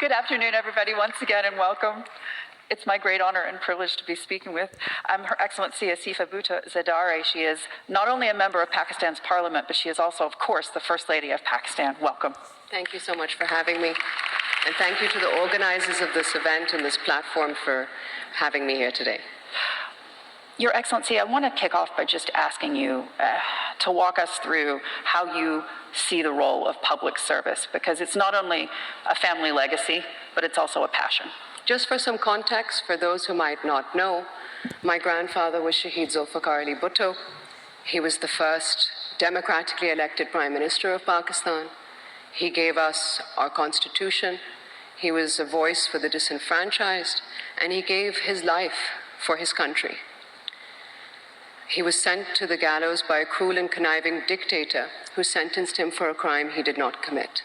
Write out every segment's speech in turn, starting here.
Good afternoon, everybody, once again, and welcome. It's my great honor and privilege to be speaking with Her Excellency Aseefa Bhutto Zardari. She is not only a member of Pakistan's parliament, but she is also, of course, the First Lady of Pakistan. Welcome. Thank you so much for having me. And thank you to the organizers of this event and this platform for having me here today. Your Excellency, I want to kick off by just asking you to walk us through how you see the role of public service, because it's not only a family legacy, but it's also a passion. Just for some context, for those who might not know, my grandfather was Shaheed Zulfikar Ali Bhutto. He was the first democratically elected Prime Minister of Pakistan. He gave us our constitution. He was a voice for the disenfranchised, and he gave his life for his country. He was sent to the gallows by a cruel and conniving dictator who sentenced him for a crime he did not commit.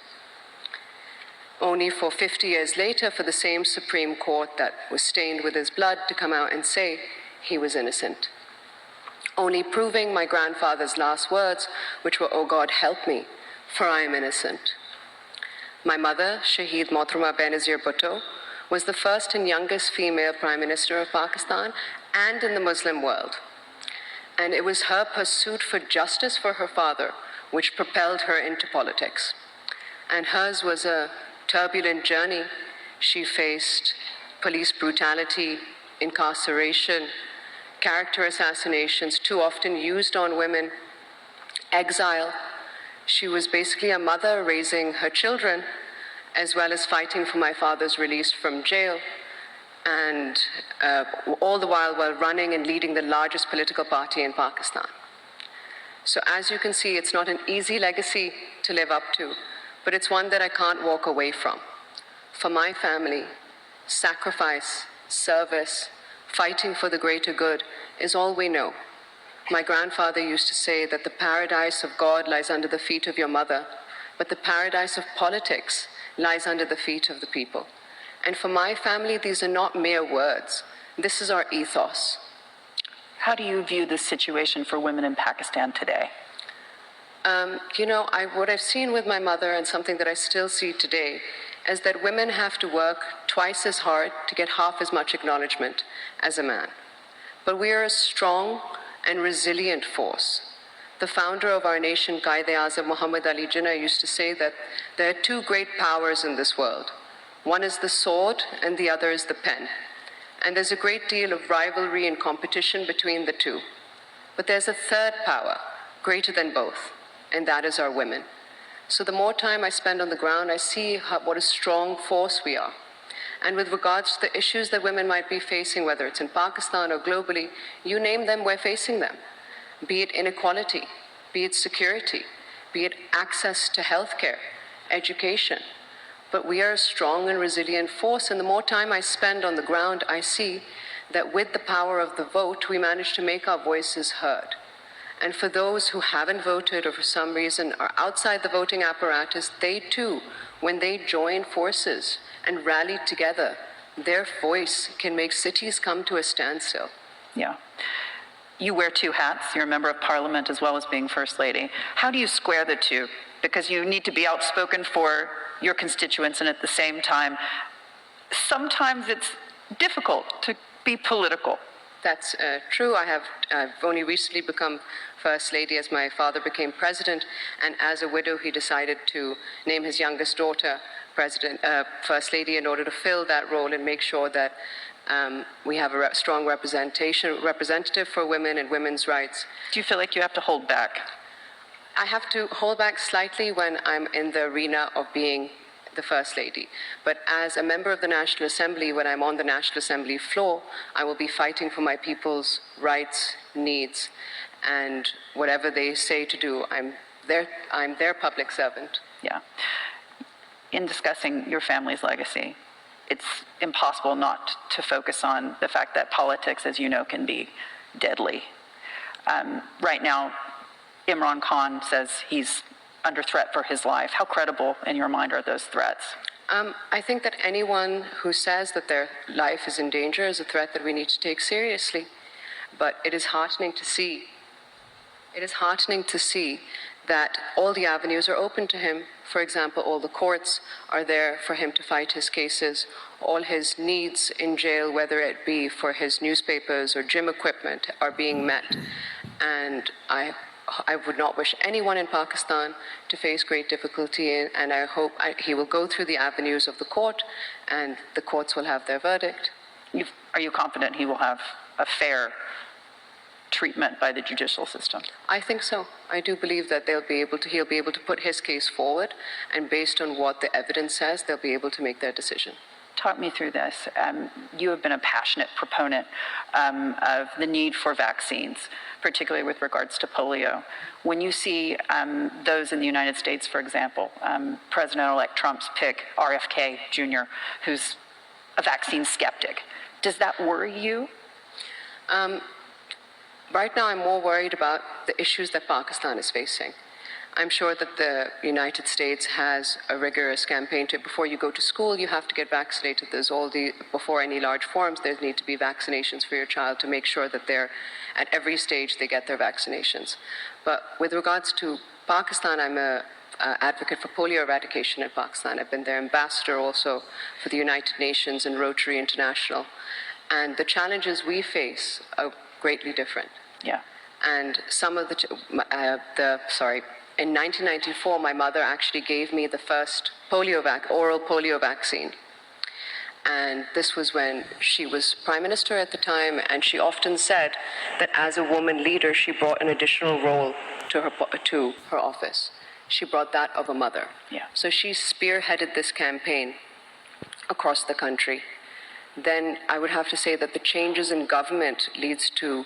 Only for 50 years later, for the same Supreme Court that was stained with his blood to come out and say he was innocent. Only proving my grandfather's last words, which were, "Oh God, help me, for I am innocent." My mother, Shaheed Mohtharama Benazir Bhutto, was the first and youngest female Prime Minister of Pakistan and in the Muslim world. And it was her pursuit for justice for her father which propelled her into politics. And hers was a turbulent journey. She faced police brutality, incarceration, character assassinations, too often used on women, exile. She was basically a mother raising her children, as well as fighting for my father's release from jail, and all the while running and leading the largest political party in Pakistan. So as you can see, it's not an easy legacy to live up to, but it's one that I can't walk away from. For my family, sacrifice, service, fighting for the greater good is all we know. My grandfather used to say that the paradise of God lies under the feet of your mother, but the paradise of politics lies under the feet of the people. And for my family, these are not mere words. This is our ethos. How do you view this situation for women in Pakistan today? What I've seen with my mother, and something that I still see today, is that women have to work twice as hard to get half as much acknowledgement as a man. But we are a strong and resilient force. The founder of our nation, Qaid-e-Azam Muhammad Ali Jinnah, used to say that there are two great powers in this world. One is the sword, and the other is the pen. And there's a great deal of rivalry and competition between the two. But there's a third power, greater than both, and that is our women. So the more time I spend on the ground, I see what a strong force we are. And with regards to the issues that women might be facing, whether it's in Pakistan or globally, you name them, we're facing them. Be it inequality, be it security, be it access to healthcare, education. But we are a strong and resilient force, and the more time I spend on the ground, I see that with the power of the vote, we manage to make our voices heard. And for those who haven't voted or for some reason are outside the voting apparatus, they too, when they join forces and rally together, their voice can make cities come to a standstill. Yeah. You wear two hats. You're a member of parliament as well as being First Lady. How do you square the two? Because you need to be outspoken for your constituents, and at the same time, sometimes it's difficult to be political. That's true. I've only recently become First Lady as my father became president, and as a widow, he decided to name his youngest daughter First Lady in order to fill that role and make sure that we have a strong representative for women and women's rights. Do you feel like you have to hold back? I have to hold back slightly when I'm in the arena of being the First Lady. But as a member of the National Assembly, when I'm on the National Assembly floor, I will be fighting for my people's rights, needs, and whatever they say to do, I'm their public servant. Yeah. In discussing your family's legacy, it's impossible not to focus on the fact that politics, as you know, can be deadly. Right now, Imran Khan says he's under threat for his life. How credible in your mind are those threats? I think that anyone who says that their life is in danger is a threat that we need to take seriously. But it is heartening to see that all the avenues are open to him. For example, all the courts are there for him to fight his cases. All his needs in jail, whether it be for his newspapers or gym equipment, are being met. And I would not wish anyone in Pakistan to face great difficulty, and I hope he will go through the avenues of the court, and the courts will have their verdict. Are you confident he will have a fair treatment by the judicial system? I think so. I do believe that he'll be able to put his case forward, and based on what the evidence says, they'll be able to make their decision. Talk me through this. You have been a passionate proponent of the need for vaccines, particularly with regards to polio. When you see those in the United States, for example, President-elect Trump's pick, RFK Jr., who's a vaccine skeptic, does that worry you? Right now, I'm more worried about the issues that Pakistan is facing. I'm sure that the United States has a rigorous campaign to, before you go to school, you have to get vaccinated. Before any large forums, there need to be vaccinations for your child to make sure that at every stage they get their vaccinations. But with regards to Pakistan, I'm an advocate for polio eradication in Pakistan. I've been their ambassador also for the United Nations and Rotary International. And the challenges we face are greatly different. Yeah. And some of in 1994, my mother actually gave me the first oral polio vaccine. And this was when she was prime minister at the time, and she often said that as a woman leader, she brought an additional role to her office. She brought that of a mother. Yeah. So she spearheaded this campaign across the country. Then I would have to say that the changes in government leads to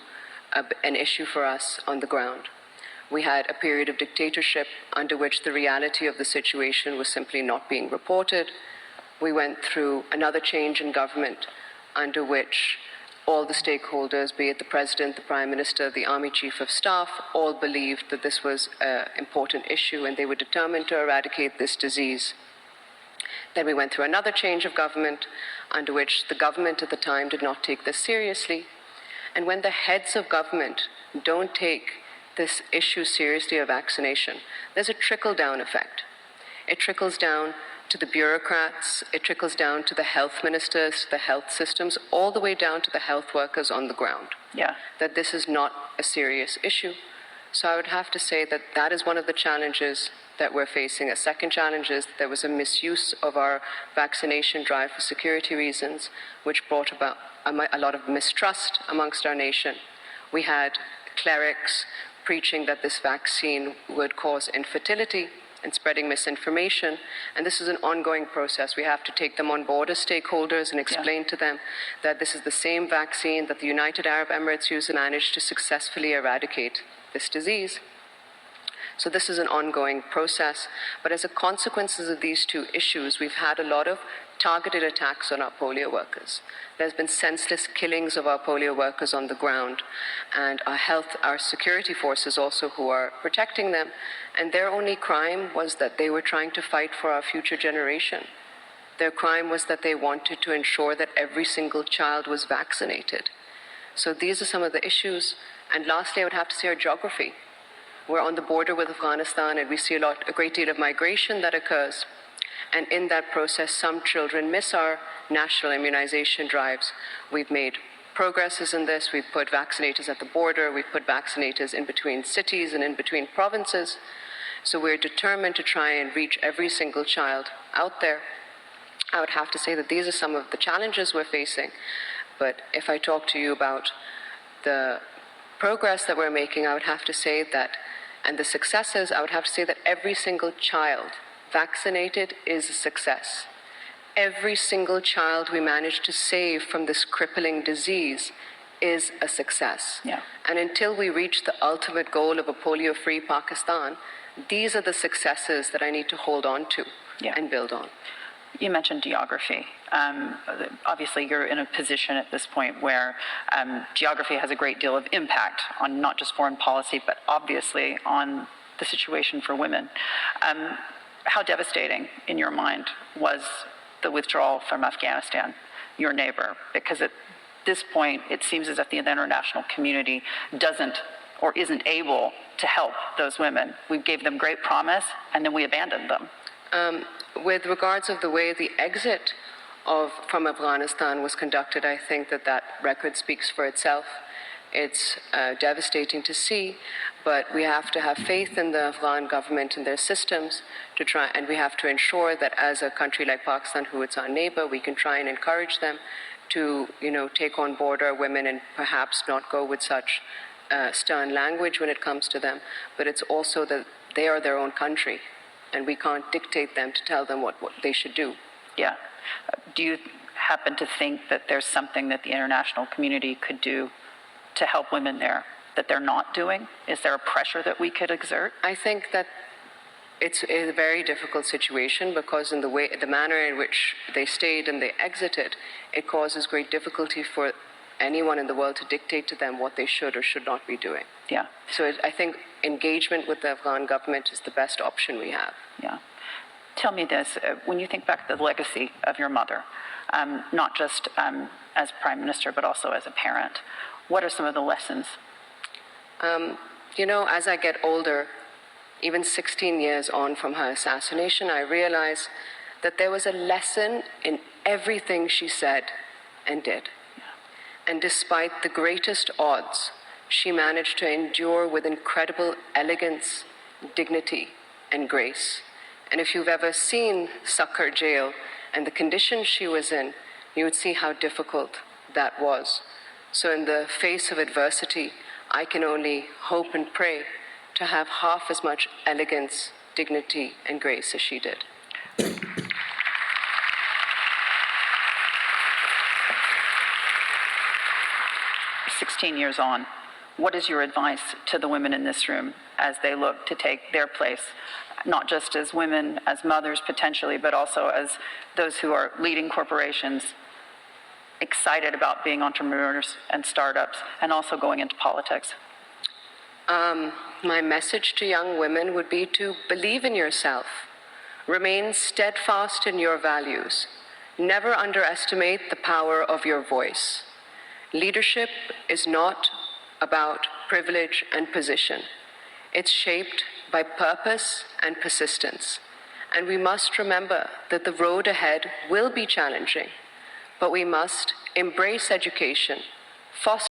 an issue for us on the ground. We had a period of dictatorship under which the reality of the situation was simply not being reported. We went through another change in government under which all the stakeholders, be it the president, the prime minister, the army chief of staff, all believed that this was an important issue and they were determined to eradicate this disease. Then we went through another change of government under which the government at the time did not take this seriously. And when the heads of government don't take this issue seriously of vaccination, there's a trickle-down effect. It trickles down to the bureaucrats, it trickles down to the health ministers, the health systems, all the way down to the health workers on the ground. Yeah. That this is not a serious issue. So I would have to say that that is one of the challenges that we're facing. A second challenge is that there was a misuse of our vaccination drive for security reasons, which brought about a lot of mistrust amongst our nation. We had clerics preaching that this vaccine would cause infertility and spreading misinformation. And this is an ongoing process. We have to take them on board as stakeholders and explain to them that this is the same vaccine that the United Arab Emirates used and managed to successfully eradicate this disease. So this is an ongoing process. But as a consequence of these two issues, we've had a lot of targeted attacks on our polio workers. There's been senseless killings of our polio workers on the ground, and our security forces also who are protecting them. And their only crime was that they were trying to fight for our future generation. Their crime was that they wanted to ensure that every single child was vaccinated. So these are some of the issues. And lastly, I would have to say our geography. We're on the border with Afghanistan, and we see a great deal of migration that occurs. And in that process, some children miss our national immunization drives. We've made progresses in this. We've put vaccinators at the border. We've put vaccinators in between cities and in between provinces. So we're determined to try and reach every single child out there. I would have to say that these are some of the challenges we're facing. But if I talk to you about the progress that we're making, I would have to say that, and the successes, I would have to say that every single child vaccinated is a success. Every single child we managed to save from this crippling disease is a success. Yeah. And until we reach the ultimate goal of a polio-free Pakistan, these are the successes that I need to hold on to and build on. You mentioned geography. Obviously, you're in a position at this point where geography has a great deal of impact on not just foreign policy, but obviously on the situation for women. How devastating, in your mind, was the withdrawal from Afghanistan, your neighbor? Because at this point, it seems as if the international community doesn't or isn't able to help those women. We gave them great promise, and then we abandoned them. With regards of the way the exit from Afghanistan was conducted, I think that record speaks for itself. It's devastating to see, but we have to have faith in the Afghan government and their systems to try, and we have to ensure that as a country like Pakistan, who is our neighbor, we can try and encourage them to, take on board our women and perhaps not go with such stern language when it comes to them. But it's also that they are their own country, and we can't dictate them to tell them what they should do. Yeah. Do you happen to think that there's something that the international community could do to help women there that they're not doing? Is there a pressure that we could exert? I think that it's a very difficult situation because in the manner in which they stayed and they exited, it causes great difficulty for anyone in the world to dictate to them what they should or should not be doing. Yeah. So I think engagement with the Afghan government is the best option we have. Yeah. Tell me this, when you think back to the legacy of your mother, not just as Prime Minister, but also as a parent, what are some of the lessons? As I get older, even 16 years on from her assassination, I realize that there was a lesson in everything she said and did. And despite the greatest odds, she managed to endure with incredible elegance, dignity, and grace. And if you've ever seen Succor Jail and the conditions she was in, you would see how difficult that was. So in the face of adversity, I can only hope and pray to have half as much elegance, dignity, and grace as she did. 16 years on, what is your advice to the women in this room as they look to take their place, not just as women, as mothers potentially, but also as those who are leading corporations, excited about being entrepreneurs and startups, and also going into politics? My message to young women would be to believe in yourself, remain steadfast in your values, never underestimate the power of your voice. Leadership is not about privilege and position. It's shaped by purpose and persistence. And we must remember that the road ahead will be challenging, but we must embrace education, foster